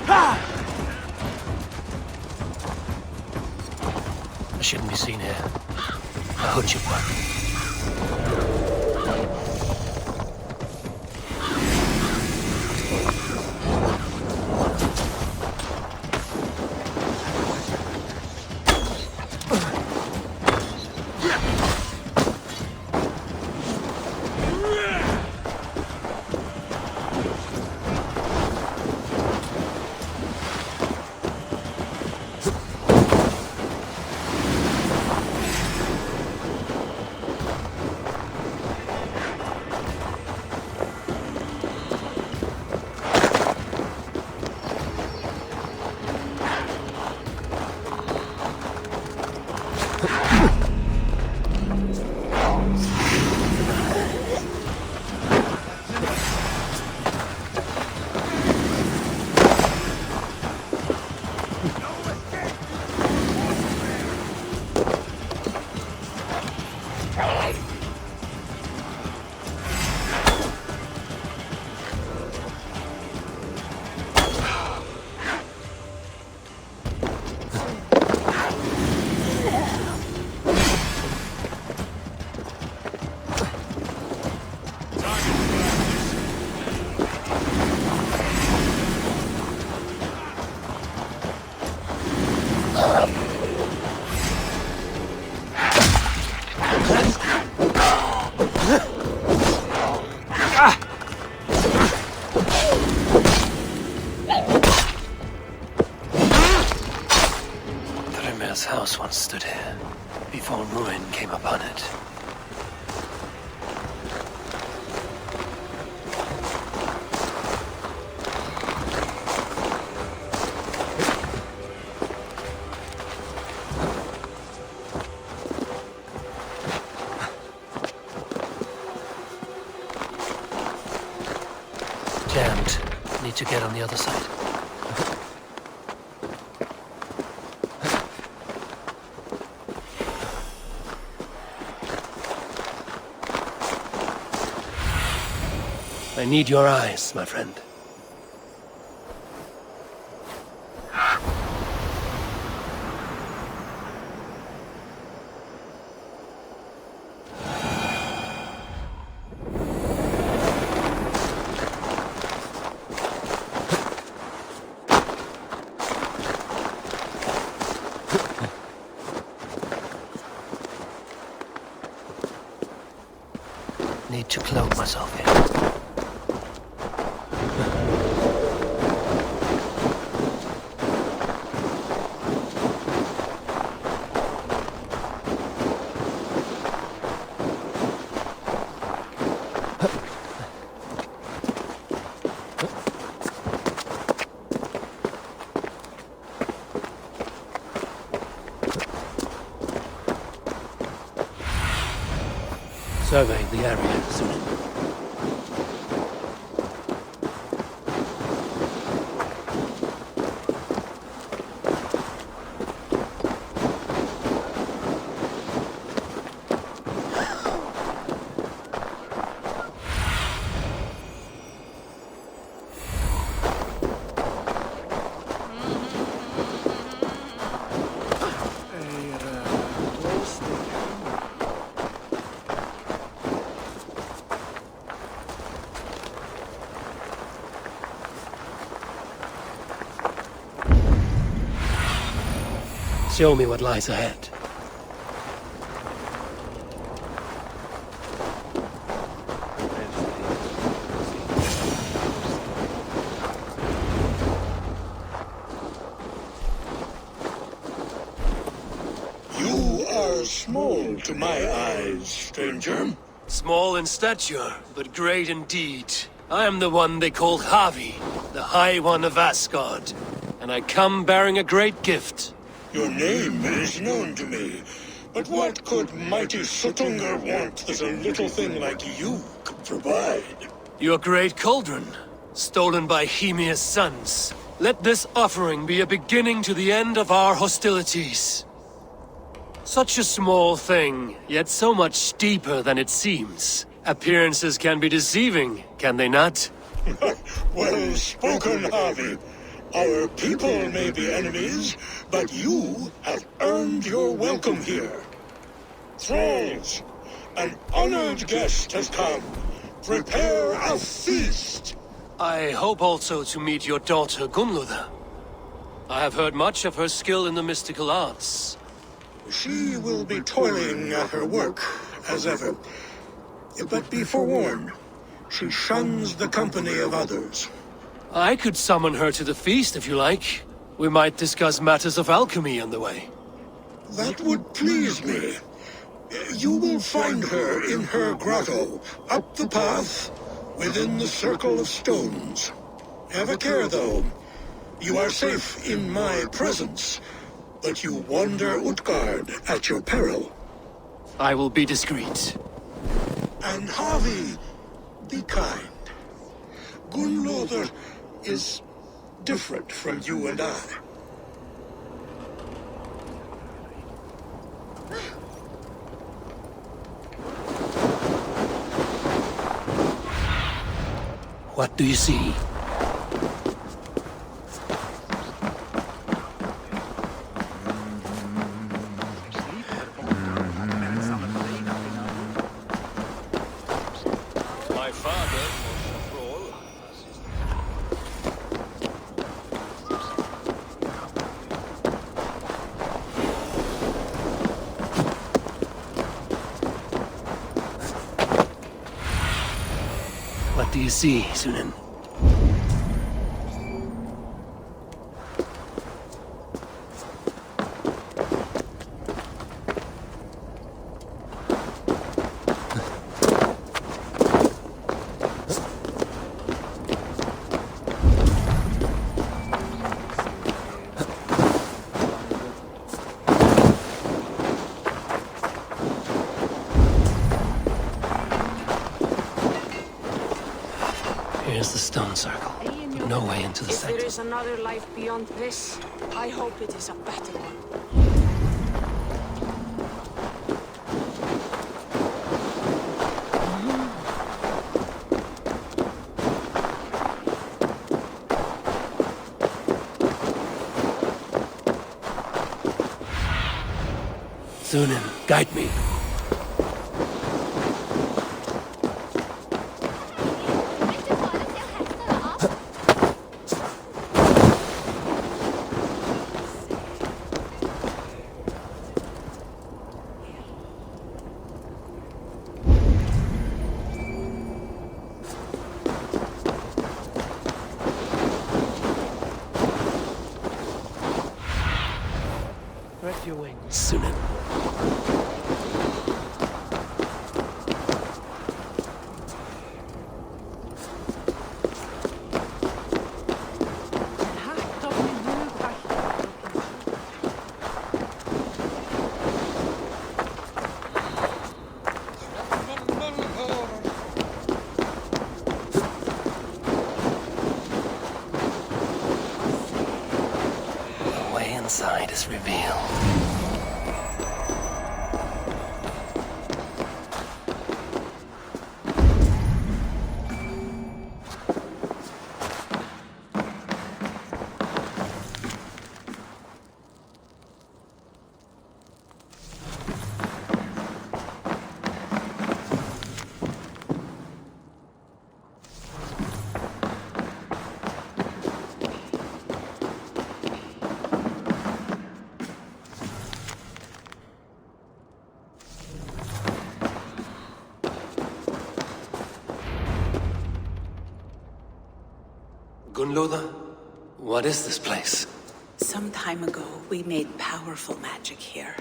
I shouldn't be seen here. I hood should work. Thrymir's house once stood here, before ruin came upon it. Jammed. Need to get on the other side. I need your eyes, my friend. Need to cloak myself here. Survey the area soon. Show me what lies ahead. You are small to my eyes, stranger. Small in stature, but great in deed. I am the one they call Havi, the High One of Asgard, and I come bearing a great gift. Your name is known to me, but what could mighty Suttungr want that a little thing like you could provide? Your great cauldron, stolen by Hymir's sons. Let this offering be a beginning to the end of our hostilities. Such a small thing, yet so much deeper than it seems. Appearances can be deceiving, can they not? Well spoken, Harvey. Our people may be enemies, but you have earned your welcome here. Thralls, an honored guest has come. Prepare a feast! I hope also to meet your daughter Gunlother. I have heard much of her skill in the mystical arts. She will be toiling at her work, as ever. But be forewarned, she shuns the company of others. I could summon her to the feast if you like. We might discuss matters of alchemy on the way. That would please me. You will find her in her grotto, up the path, within the circle of stones. Have a care, though. You are safe in my presence, but you wander Utgard at your peril. I will be discreet. And Havi, be kind. Gunlother is different from you and I. What do you see? My father was a thrall. What do you see, Sunan? Here's the stone circle, but no way into the If sector. there is another life beyond this, I hope it is a better one. Sunan, guide me. Spread your wings. Sunan. The way inside is revealed. Gunlother, what is this place? Some time ago, we made powerful magic here.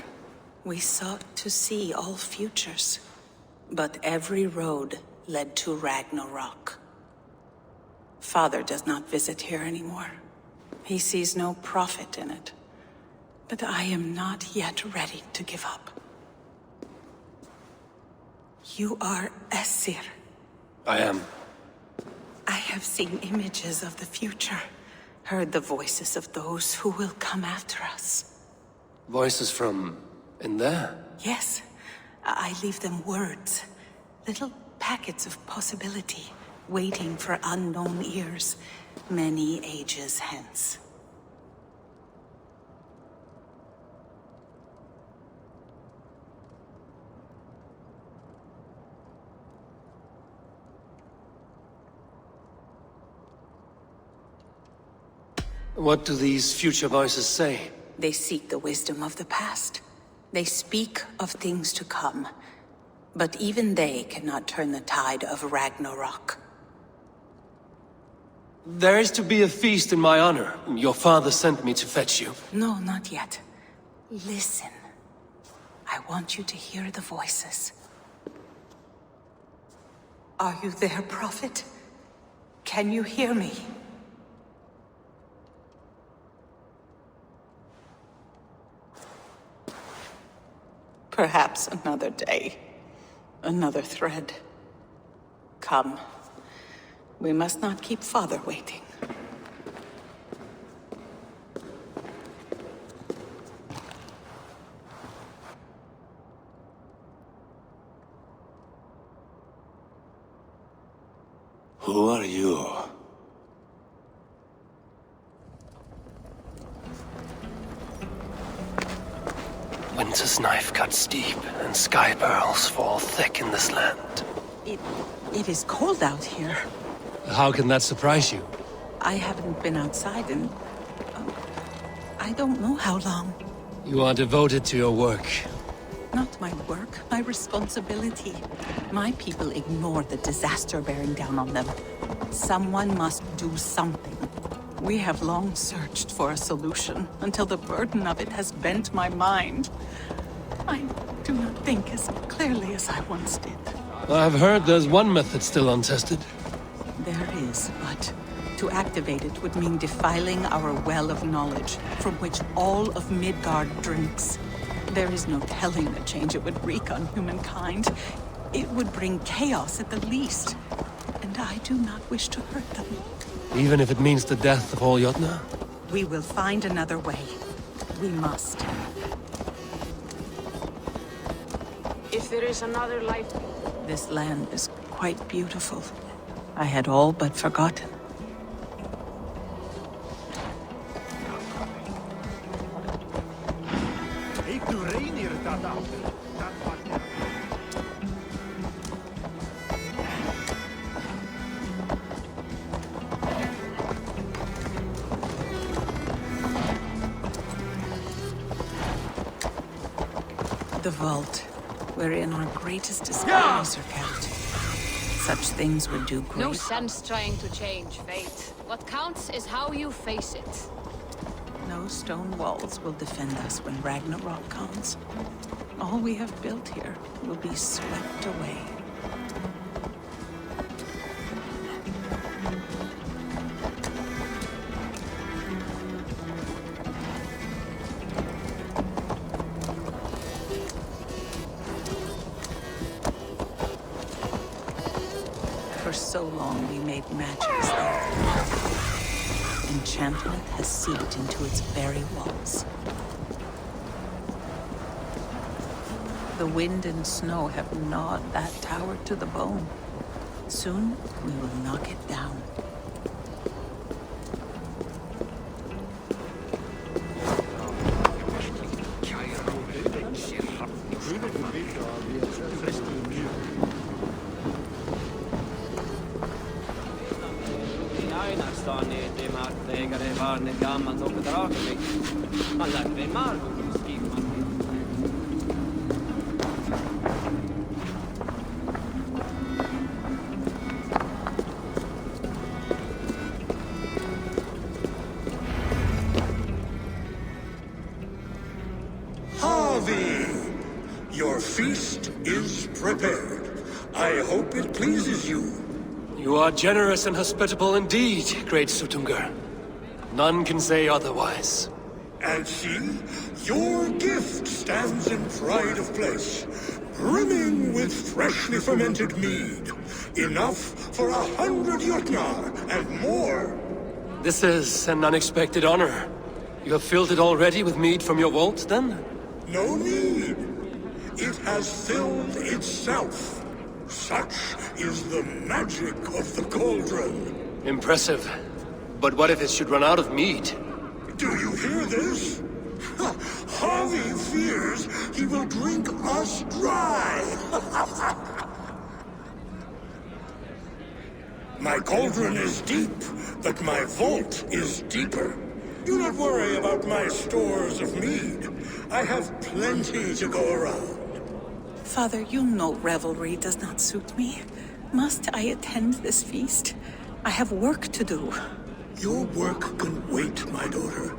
We sought to see all futures, but every road led to Ragnarok. Father does not visit here anymore. He sees no profit in it. But I am not yet ready to give up. You are Esir. I am. I have seen images of the future, heard the voices of those who will come after us. Voices from in there? Yes, I leave them words, little packets of possibility, waiting for unknown ears, many ages hence. What do these future voices say? They seek the wisdom of the past. They speak of things to come. But even they cannot turn the tide of Ragnarok. There is to be a feast in my honor. Your father sent me to fetch you. No, not yet. Listen. I want you to hear the voices. Are you there, Prophet? Can you hear me? Perhaps another day. Another thread. Come. We must not keep Father waiting. Who are you? Winter's knife cuts deep, and sky pearls fall thick in this land. It is cold out here. How can that surprise you? I haven't been outside in... I don't know how long. You are devoted to your work. Not my work, my responsibility. My people ignore the disaster bearing down on them. Someone must do something. We have long searched for a solution, until the burden of it has bent my mind. I do not think as clearly as I once did. I've heard there's one method still untested. There is, but to activate it would mean defiling our well of knowledge, from which all of Midgard drinks. There is no telling the change it would wreak on humankind. It would bring chaos at the least, and I do not wish to hurt them. Even if it means the death of all Jotnar? We will find another way. We must. If there is another life... This land is quite beautiful. I had all but forgotten. The vault, wherein our greatest discoveries are kept. Such things would do great. No sense trying to change fate. What counts is how you face it. No stone walls will defend us when Ragnarok comes. All we have built here will be swept away. For so long we made magics there. Enchantment has seeped into its very walls. The wind and snow have gnawed that tower to the bone. Soon, we will knock it down. Your feast is prepared. I hope it pleases you. You are generous and hospitable indeed, great Suttungr. None can say otherwise. And see, your gift stands in pride of place, brimming with freshly fermented mead. Enough for 100 Jotnar and more. This is an unexpected honor. You have filled it already with mead from your vault, then? No need. It has filled itself. Such is the magic of the cauldron. Impressive. But what if it should run out of mead? Do you hear this? Harvey fears he will drink us dry. My cauldron is deep, but my vault is deeper. Do not worry about my stores of mead. I have plenty to go around. Father, you know revelry does not suit me. Must I attend this feast? I have work to do. Your work can wait, my daughter.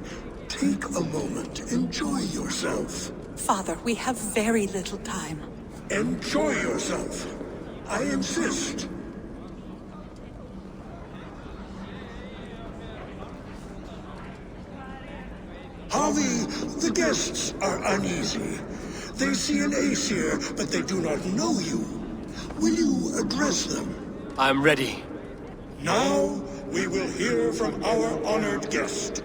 Take a moment. Enjoy yourself. Father, we have very little time. Enjoy yourself. I insist. Harvey, the guests are uneasy. They see an Aesir, but they do not know you. Will you address them? I'm ready. Now, we will hear from our honored guest.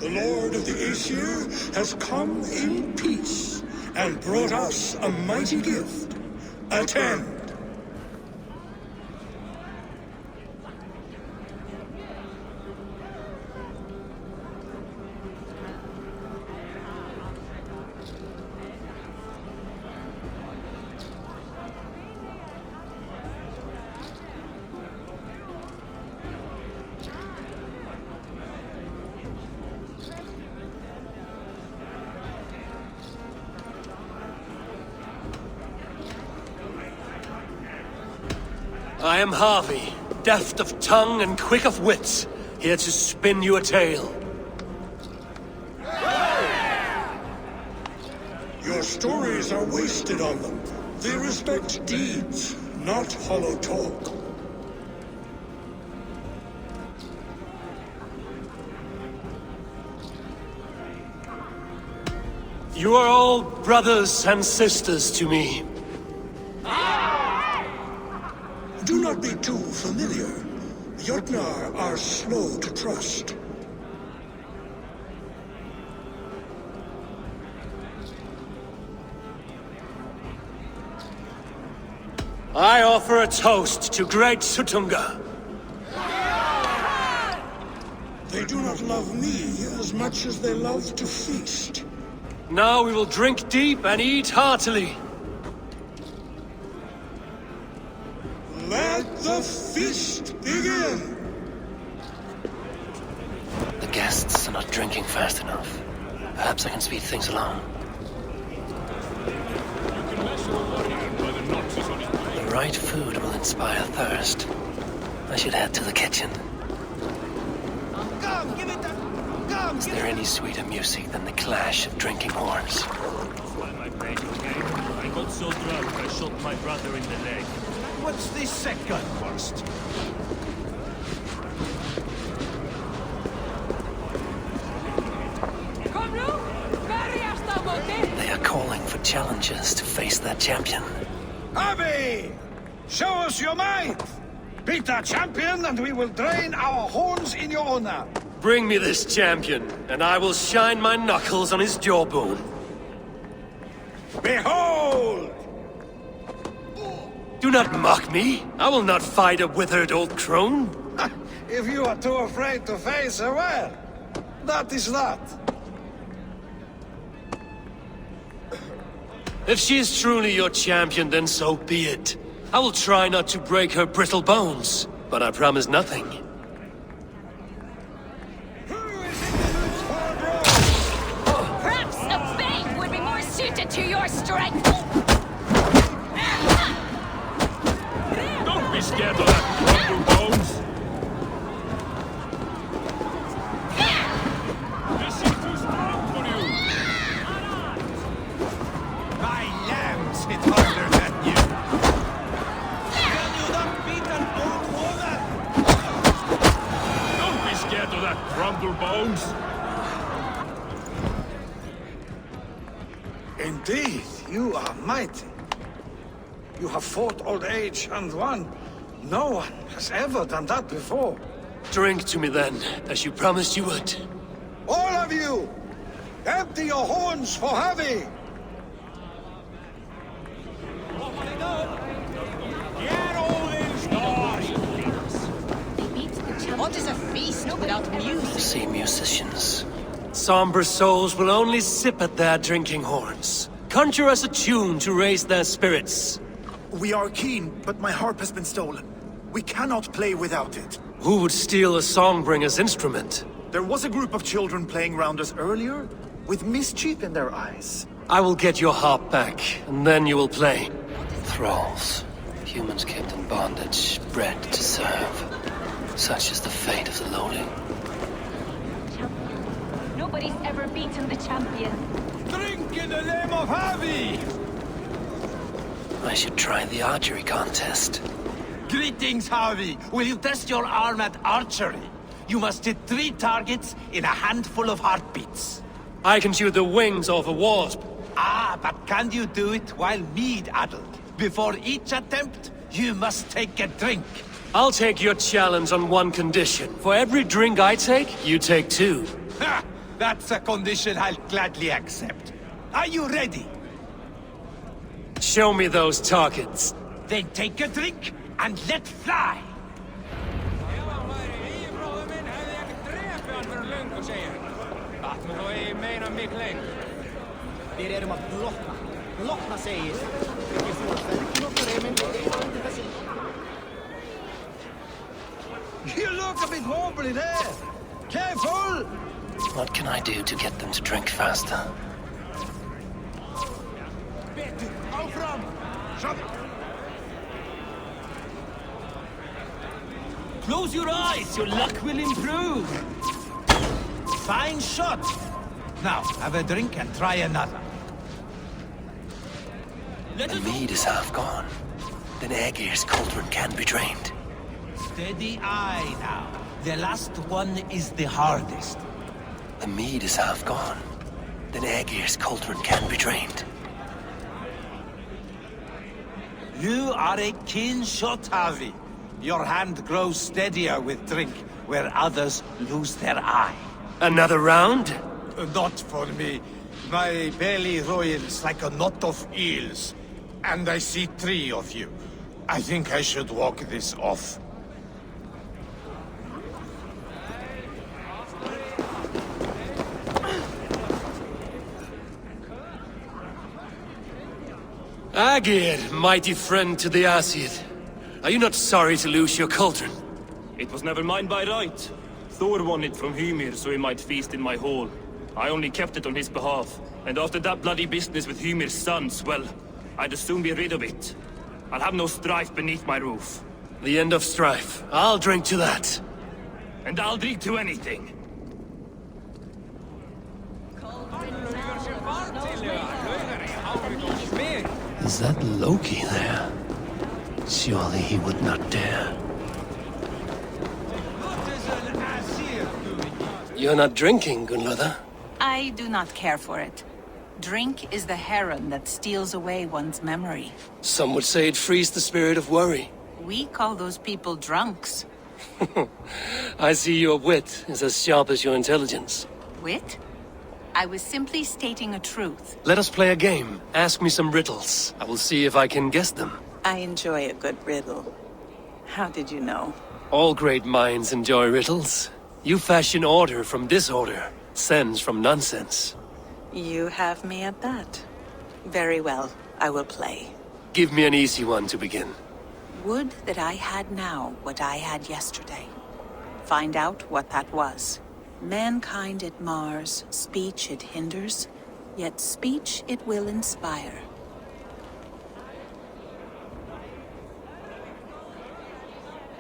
The Lord of the Aesir has come in peace and brought us a mighty gift. Attend. I am Harvey, deft of tongue and quick of wit, here to spin you a tale. Your stories are wasted on them. They respect deeds, not hollow talk. You are all brothers and sisters to me. Do not be too familiar. Jotnar are slow to trust. I offer a toast to great Sutunga. They do not love me as much as they love to feast. Now we will drink deep and eat heartily. Let the feast begin! The guests are not drinking fast enough. Perhaps I can speed things along. The right food will inspire thirst. I should head to the kitchen. Is there any sweeter music than the clash of drinking horns? I got so drunk I shot my brother in the leg. What's the second worst? They are calling for challengers to face their champion. Harvey! Show us your might! Beat our champion and we will drain our horns in your honor. Bring me this champion, and I will shine my knuckles on his jawbone. Behold! Do not mock me. I will not fight a withered old crone. If you are too afraid to face her, well, that is that. If she is truly your champion, then so be it. I will try not to break her brittle bones, but I promise nothing. Perhaps a bane would be more suited to your strength. Don't be scared of that crumble bones! This is too strong for you! My lambs hit harder than you. Can you not beat an old woman? Don't be scared of that crumble bones! Indeed, you are mighty. You have fought old age and won. No one has ever done that before. Drink to me then, as you promised you would. All of you! Empty your horns for Harvey! Get all these doors! What is a feast without music? See musicians. Somber souls will only sip at their drinking horns. Conjure us a tune to raise their spirits. We are keen, but my harp has been stolen. We cannot play without it. Who would steal a songbringer's instrument? There was a group of children playing around us earlier, with mischief in their eyes. I will get your harp back, and then you will play. Thralls. Humans kept in bondage, bred to serve. Such is the fate of the lowly. Nobody's ever beaten the champion. Drink in the name of Havi! I should try the archery contest. Greetings, Havi. Will you test your arm at archery? You must hit 3 targets in a handful of heartbeats. I can shoot the wings off a wasp. Ah, but can you do it while mead-addled? Before each attempt, you must take a drink. I'll take your challenge on one condition. For every drink I take, you take 2. Ha! That's a condition I'll gladly accept. Are you ready? Show me those targets. Then take a drink and let fly! You look a bit wobbly there. Careful! What can I do to get them to drink faster? Close your eyes, your luck will improve. Fine shot. Now, have a drink and try another. The mead is half gone. Then Aegir's cauldron can be drained. Steady eye now. The last one is the hardest. The mead is half gone. Then Aegir's cauldron can be drained. You are a keen shot, Havi. Your hand grows steadier with drink, where others lose their eye. Another round? Not for me. My belly roils like a knot of eels. And I see 3 of you. I think I should walk this off. Aegir, mighty friend to the Aesir. Are you not sorry to lose your cauldron? It was never mine by right. Thor won it from Hymir so he might feast in my hall. I only kept it on his behalf. And after that bloody business with Hymir's sons, well, I'd as soon be rid of it. I'll have no strife beneath my roof. The end of strife. I'll drink to that. And I'll drink to anything. Is that Loki there? Surely he would not dare. You're not drinking, Gunlother. I do not care for it. Drink is the heron that steals away one's memory. Some would say it frees the spirit of worry. We call those people drunks. I see your wit is as sharp as your intelligence. Wit? I was simply stating a truth. Let us play a game. Ask me some riddles. I will see if I can guess them. I enjoy a good riddle. How did you know? All great minds enjoy riddles. You fashion order from disorder, sense from nonsense. You have me at that. Very well, I will play. Give me an easy one to begin. Would that I had now what I had yesterday. Find out what that was. Mankind it mars, speech it hinders, yet speech it will inspire.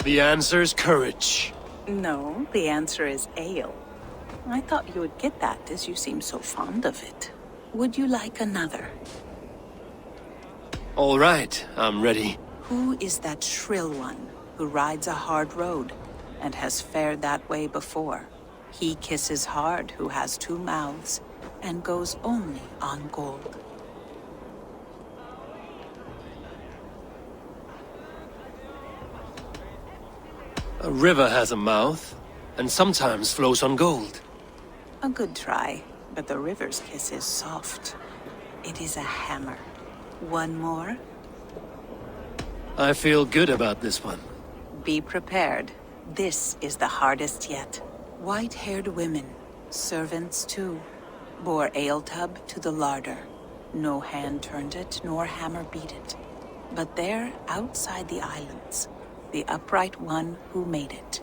The answer's courage. No, the answer is ale. I thought you would get that, as you seem so fond of it. Would you like another? All right, I'm ready. Who is that shrill one who rides a hard road and has fared that way before? He kisses hard who has 2 mouths and goes only on gold. A river has a mouth, and sometimes flows on gold. A good try, but the river's kiss is soft. It is a hammer. One more? I feel good about this one. Be prepared. This is the hardest yet. White-haired women, servants too, bore ale tub to the larder. No hand turned it, nor hammer beat it. But there, outside the islands, the upright one who made it.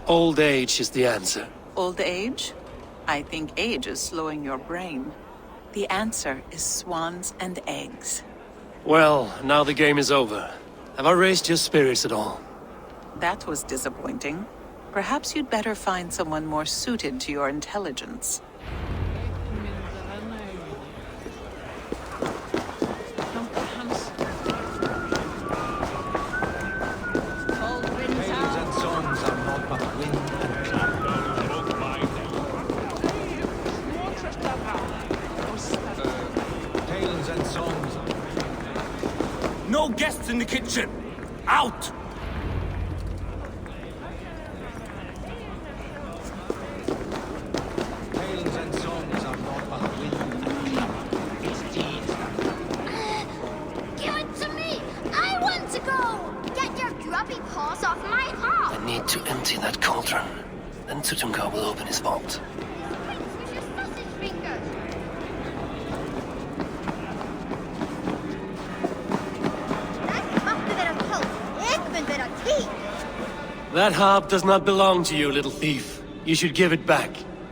Old age is the answer. Old age? I think age is slowing your brain. The answer is swans and eggs. Well, now the game is over. Have I raised your spirits at all? That was disappointing. Perhaps you'd better find someone more suited to your intelligence. Tales and songs are not but wind and cloud. Tales and songs are... No guests in the kitchen! Out! Tales and songs are not but wind and cloud. It's deeds that... Give it to me! I want to go! Get your grubby paws off my heart! I need to empty that cauldron. Then Sutunga will open his vault. With your sausage fingers! Das macht mir wieder Pilz. Ich bin wieder tief. That harp does not belong to you, little thief. You should give it back.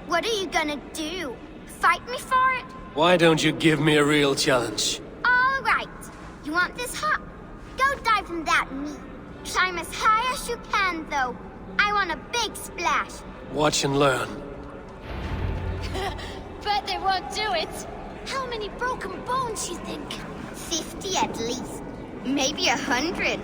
What are you gonna do? Fight me for it? Why don't you give me a real challenge? All right. You want this hop? Go dive in that meat. Climb as high as you can, though. I want a big splash. Watch and learn. Bet they won't do it. How many broken bones, you think? 50 at least. Maybe 100.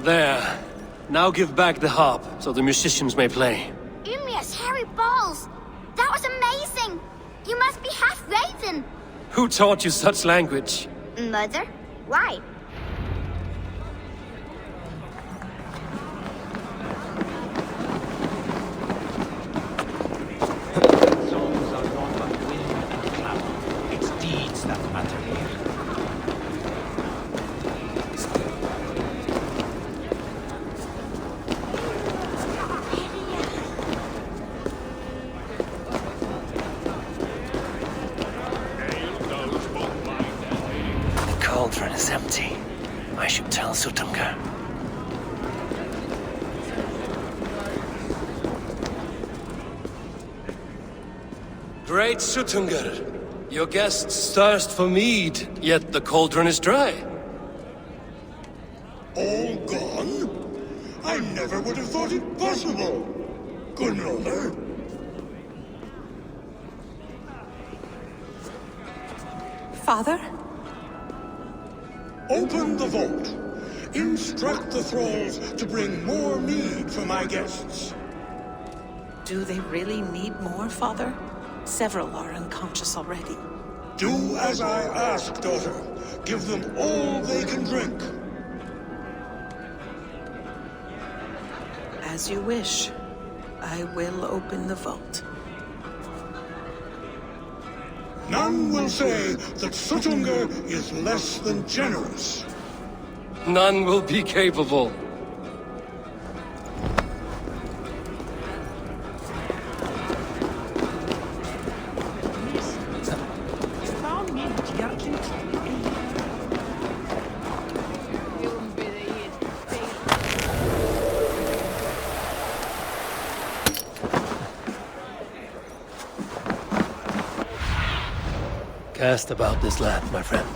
There. Now give back the harp, so the musicians may play. Ymir's hairy balls! That was amazing! You must be half raven! Who taught you such language? Mother? Why? Songs are not but wind and cloud. It's deeds that matter here. The cauldron is empty. I should tell Sutunga. Great Sutunga, your guests thirst for mead, yet the cauldron is dry. All gone? I never would have thought it possible. Gunnar. Father? Open the vault. Instruct the thralls to bring more mead for my guests. Do they really need more, Father? Several are unconscious already. Do as I ask, daughter. Give them all they can drink. As you wish. I will open the vault. None will say that Sutunga is less than generous. None will be capable. Cast about this land, my friend.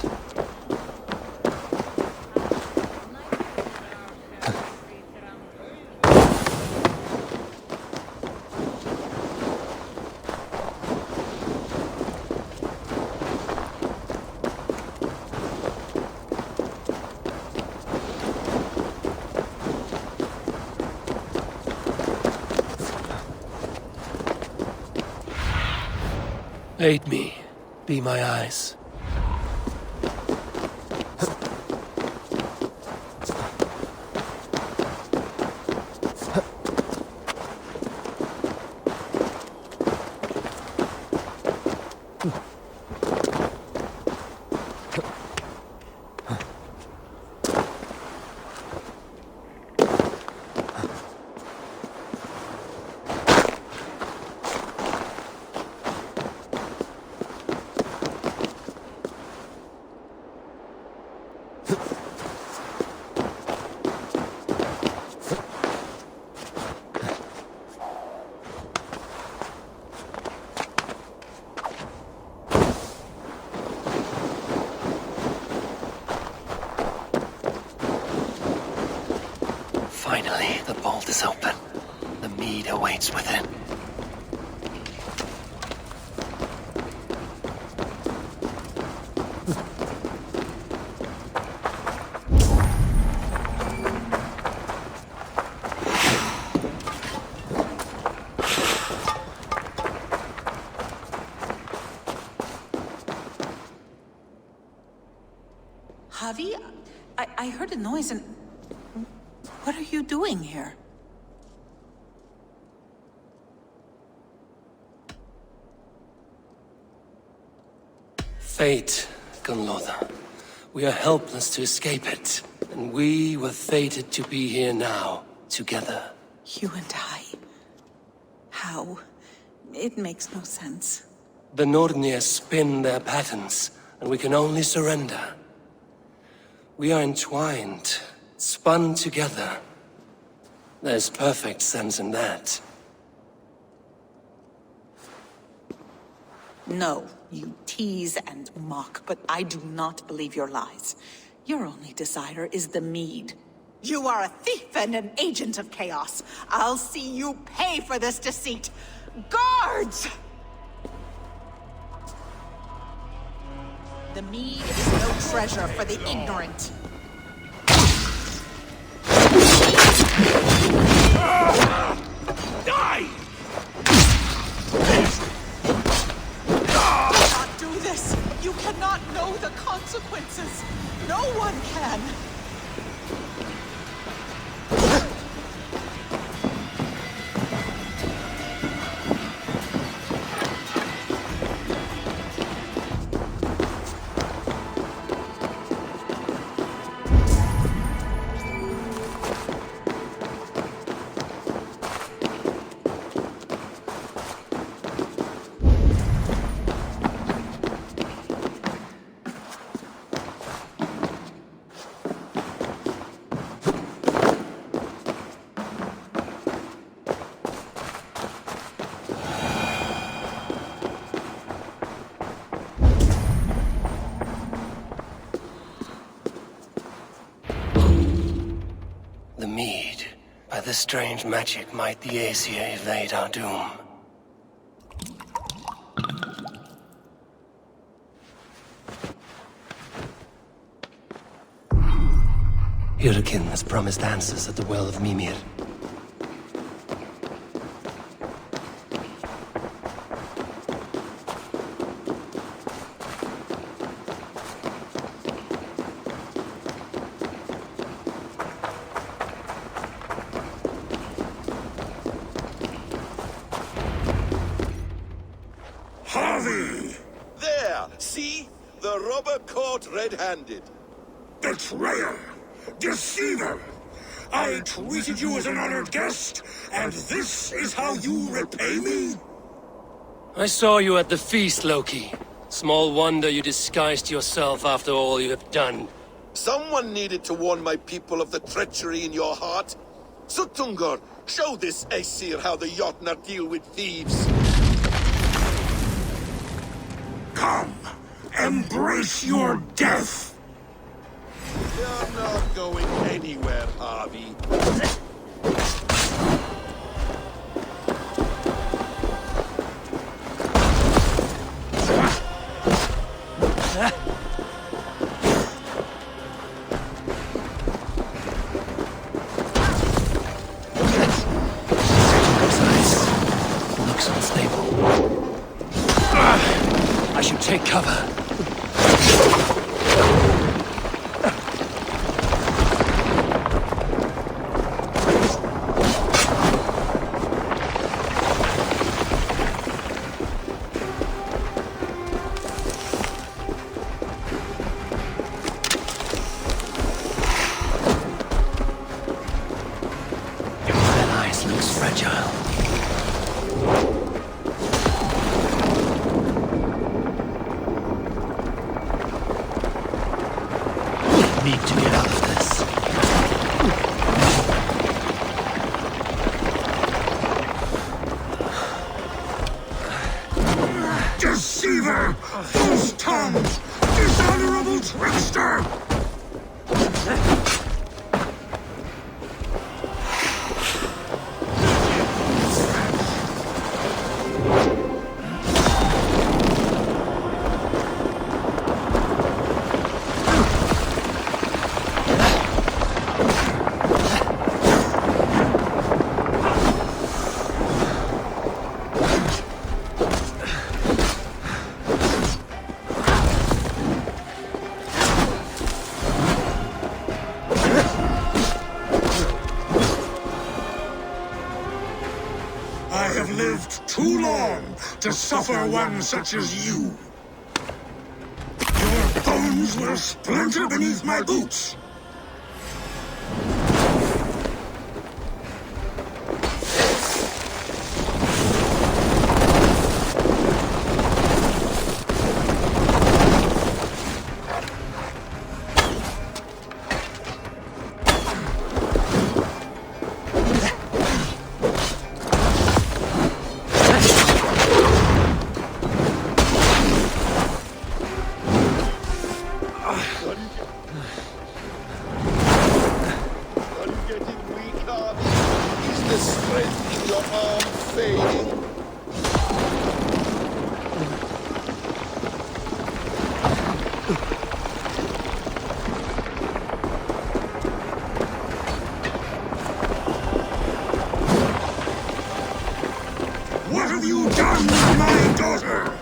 Aid me. Be my eyes. Finally, the vault is open. The mead awaits within. Javi, I heard a noise and... What are you doing here? Fate, Gunlotha. We are helpless to escape it. And we were fated to be here now, together. You and I? How? It makes no sense. The Nordnir spin their patterns, and we can only surrender. We are entwined, spun together. There's perfect sense in that. No, you tease and mock, but I do not believe your lies. Your only desire is the mead. You are a thief and an agent of chaos. I'll see you pay for this deceit. Guards! The mead is no treasure for the ignorant. Die! Do not do this! You cannot know the consequences! No one can! The mead. By this strange magic might the Aesir evade our doom. Hyrkin has promised answers at the Well of Mimir. Harvey! There! See? The robber caught red-handed. Betrayer! Deceiver! I treated you as an honored guest, and this is how you repay me? I saw you at the feast, Loki. Small wonder you disguised yourself after all you have done. Someone needed to warn my people of the treachery in your heart. Sutungur, show this Aesir how the Jotnar deal with thieves. Come, embrace your death! You're not going anywhere, Harvey. Looks unstable. I should take cover. That ice looks fragile. like to get out of this. Deceiver! False tongue! Dishonorable trickster! I have lived too long to suffer one such as you. Your bones will splinter beneath my boots. What have you done to my daughter?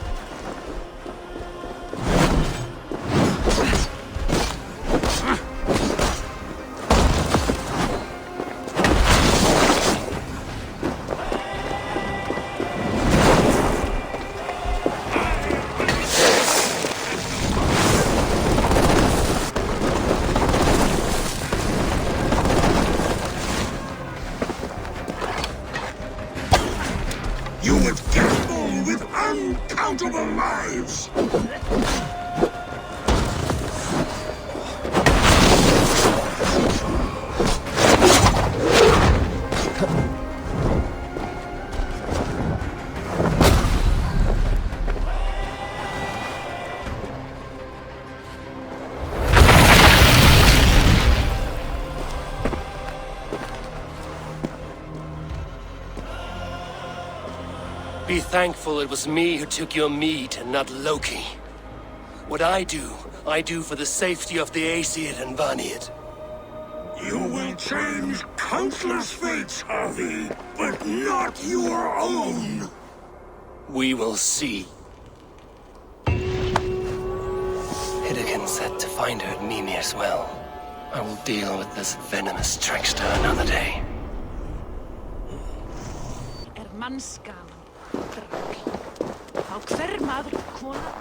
You would gamble with uncountable lives! Be thankful it was me who took your meat and not Loki. What I do for the safety of the Aesir and Vanir. You will change countless fates, Harvey, but not your own! We will see. Hidekin said to find her at Mimir's well. I will deal with this venomous trickster another day. Mannskaðan, dragl. Á hver maður kona.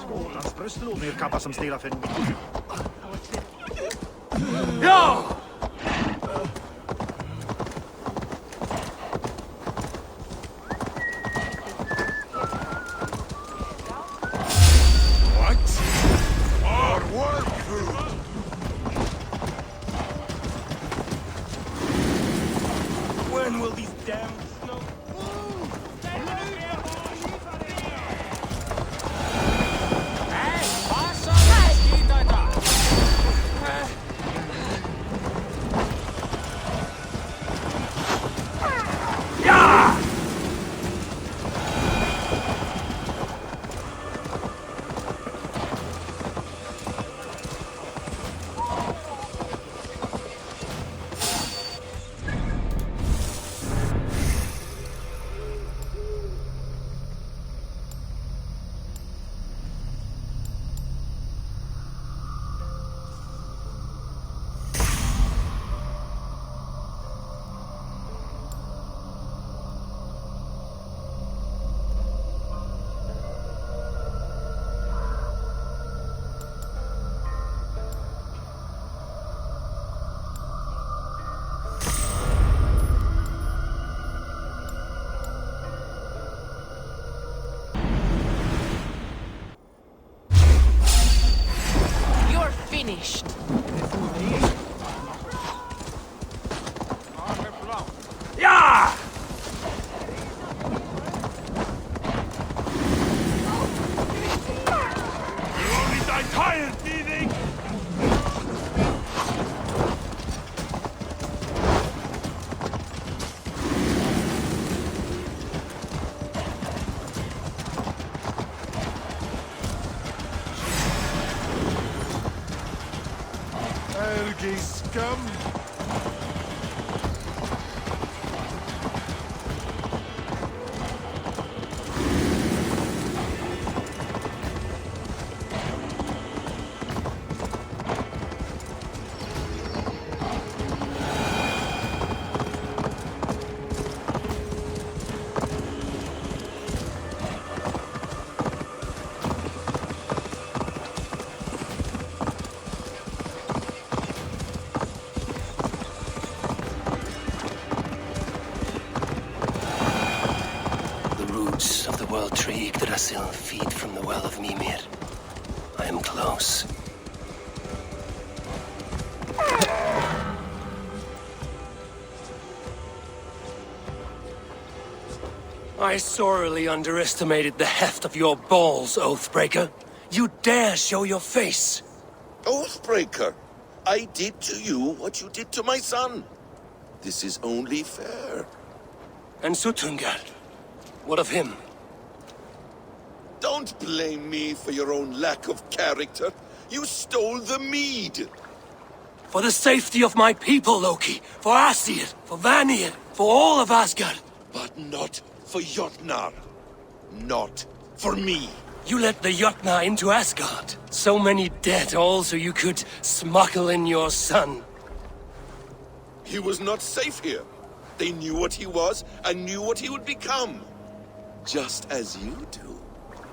Skålans bröstlåd med kappa som stirrar för Ja! When will these damn snow... finished. Yeah! You only die tired, thieving! Algae scum! Of the world tree Yggdrasil feed from the well of Mimir. I am close. I sorely underestimated the heft of your balls, Oathbreaker. You dare show your face! Oathbreaker, I did to you what you did to my son. This is only fair. And Sutungar? What of him? Don't blame me for your own lack of character. You stole the mead. For the safety of my people, Loki. For Aesir, for Vanir, for all of Asgard. But not for Jotnar. Not for me. You let the Jotnar into Asgard. So many dead, all so you could smuggle in your son. He was not safe here. They knew what he was and knew what he would become. Just as you do.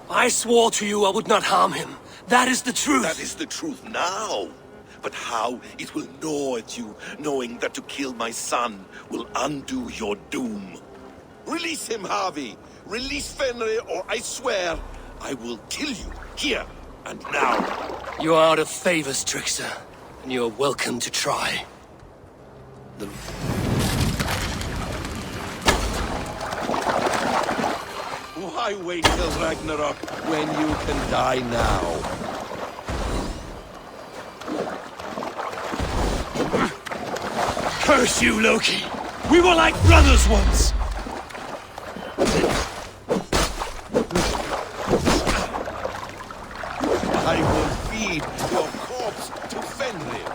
I swore to you I would not harm him. That is the truth. That is the truth now. But how it will gnaw at you, knowing that to kill my son will undo your doom. Release him, Harvey. Release Fenrir, or I swear, I will kill you, here and now. You are out of favors, Trickster. And you are welcome to try. Why wait till Ragnarok when you can die now? Curse you, Loki! We were like brothers once! I will feed your corpse to Fenrir.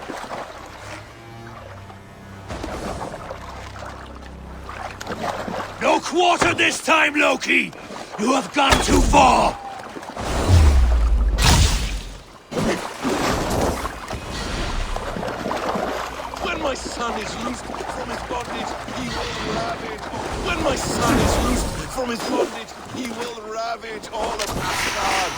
No quarter this time, Loki! You have gone too far! When my son is loosed from his bondage, he will ravage. When my son is loosed from his bondage, he will ravage all of Asgard.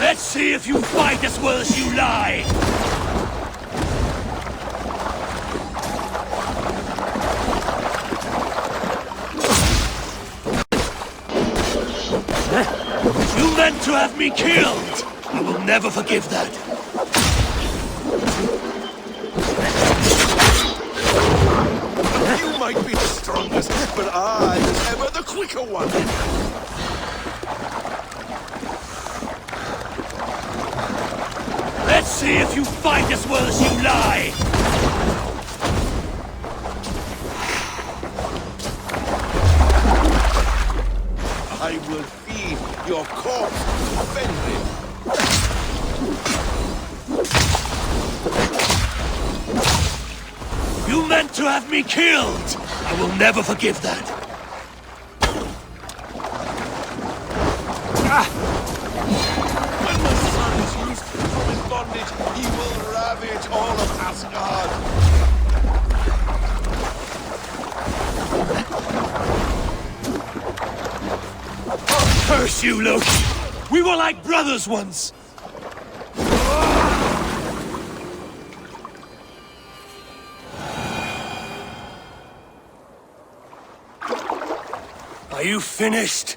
Let's see if you fight as well as you lie! You meant to have me killed! I will never forgive that. You might be the strongest, but I was ever the quicker one. Let's see if you fight as well as you lie! I will feed your corpse to Fenrir. You meant to have me killed! I will never forgive that. When my son is loosed from his bondage, he will ravage all of Asgard. Curse you, Loki! We were like brothers once! Are you finished?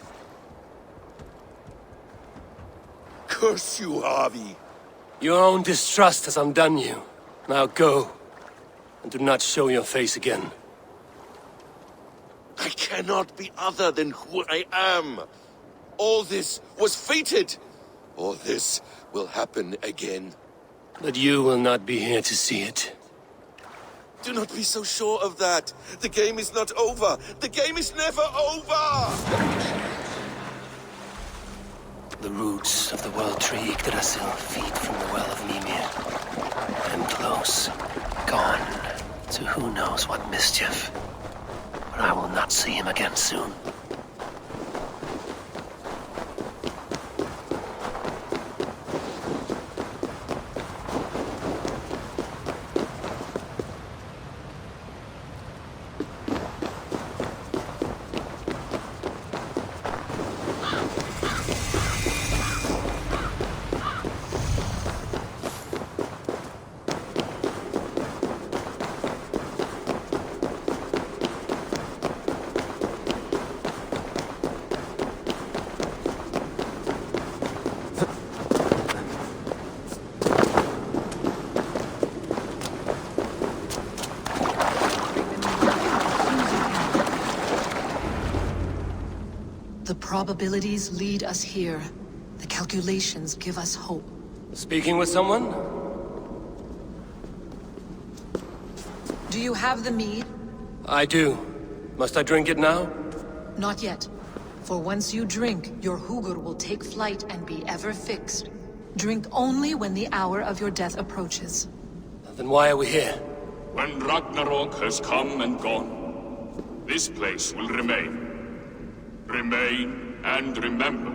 curse you, Harvey. Your own distrust has undone you. Now go, and do not show your face again. I cannot be other than who I am. All this was fated. All this will happen again. But you will not be here to see it. Do not be so sure of that. The game is not over. The game is never over! The roots of the World Tree Yggdrasil feed from the Well of Mimir. I'm close, gone to who knows what mischief. But I will not see him again soon. The probabilities lead us here. The calculations give us hope. Speaking with someone? Do you have the mead? I do. Must I drink it now? Not yet. For once you drink, your Hugur will take flight and be ever fixed. Drink only when the hour of your death approaches. Then why are we here? When Ragnarok has come and gone, this place will remain. Remain and remember.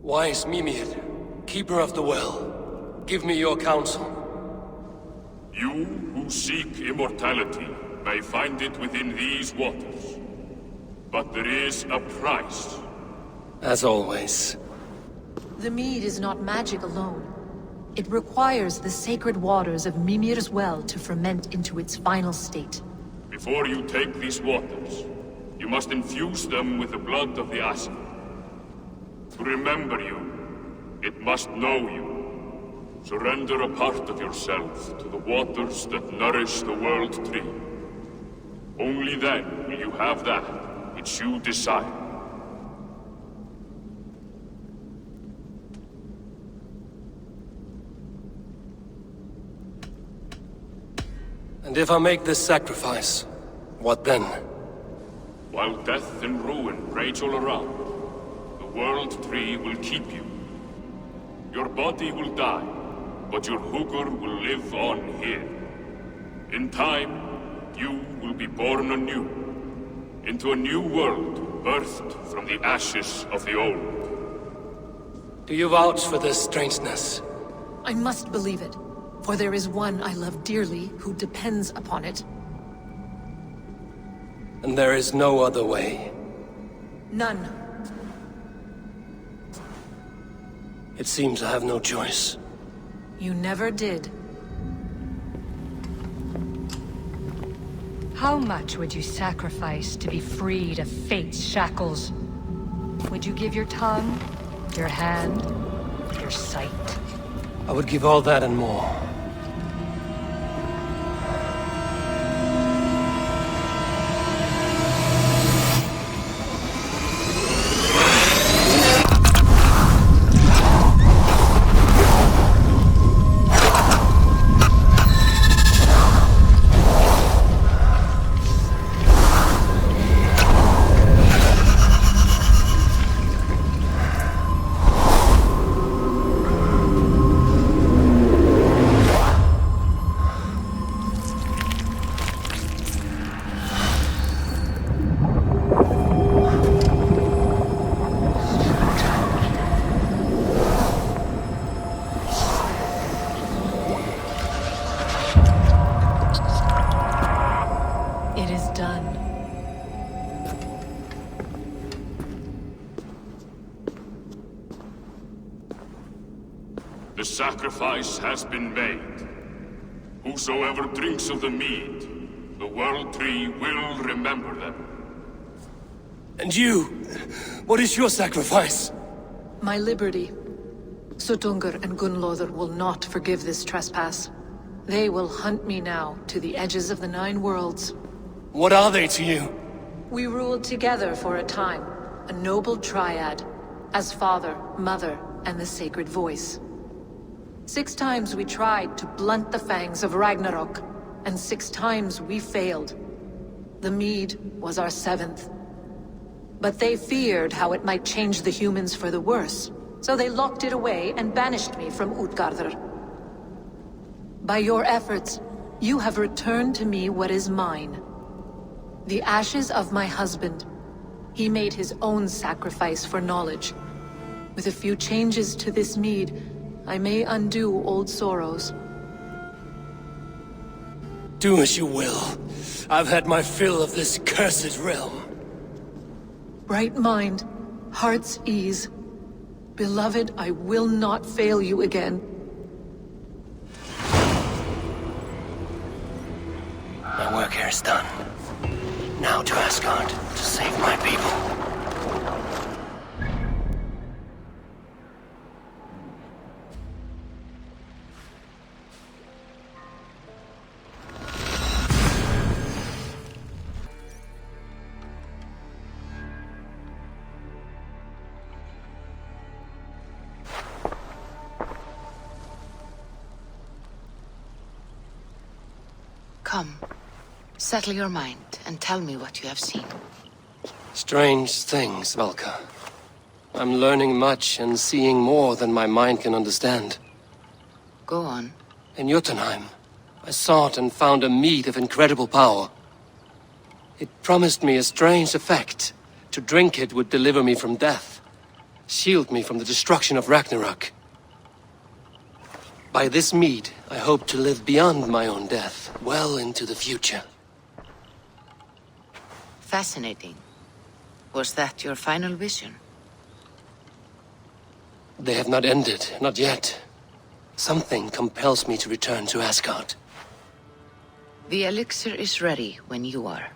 Wise Mimir, keeper of the well, give me your counsel. You who seek immortality may find it within these waters. But there is a price. As always. The mead is not magic alone. It requires the sacred waters of Mimir's well to ferment into its final state. Before you take these waters, you must infuse them with the blood of the Ashen. To remember you, it must know you. Surrender a part of yourself to the waters that nourish the World Tree. Only then will you have that which you desire. And if I make this sacrifice, what then? While death and ruin rage all around, the World Tree will keep you. Your body will die, but your Hugur will live on here. In time, you will be born anew, into a new world birthed from the ashes of the old. Do you vouch for this strangeness? I must believe it, for there is one I love dearly who depends upon it. And there is no other way. None. It seems I have no choice. You never did. How much would you sacrifice to be freed of fate's shackles? Would you give your tongue, your hand, your sight? I would give all that and more. The sacrifice has been made. Whosoever drinks of the mead, the World Tree will remember them. And you? What is your sacrifice? My liberty. Suttungr and Gunnlóðr will not forgive this trespass. They will hunt me now to the edges of the 9 worlds. What are they to you? We ruled together for a time, a noble triad, as father, mother, and the sacred voice. 6 times we tried to blunt the fangs of Ragnarok, and 6 times we failed. The mead was our 7th. But they feared how it might change the humans for the worse, so they locked it away and banished me from Utgardr. By your efforts, you have returned to me what is mine. The ashes of my husband. He made his own sacrifice for knowledge. With a few changes to this mead, I may undo old sorrows. Do as you will. I've had my fill of this cursed realm. Bright mind, heart's ease. Beloved, I will not fail you again. My work here is done. Now to Asgard, to save my people. Come, settle your mind and tell me what you have seen. Strange things, Valka. I'm learning much and seeing more than my mind can understand. Go on. In Jotunheim, I sought and found a mead of incredible power. It promised me a strange effect. To drink it would deliver me from death, shield me from the destruction of Ragnarok. By this mead, I hope to live beyond my own death, well into the future. Fascinating. Was that your final vision? They have not ended, not yet. Something compels me to return to Asgard. The elixir is ready when you are.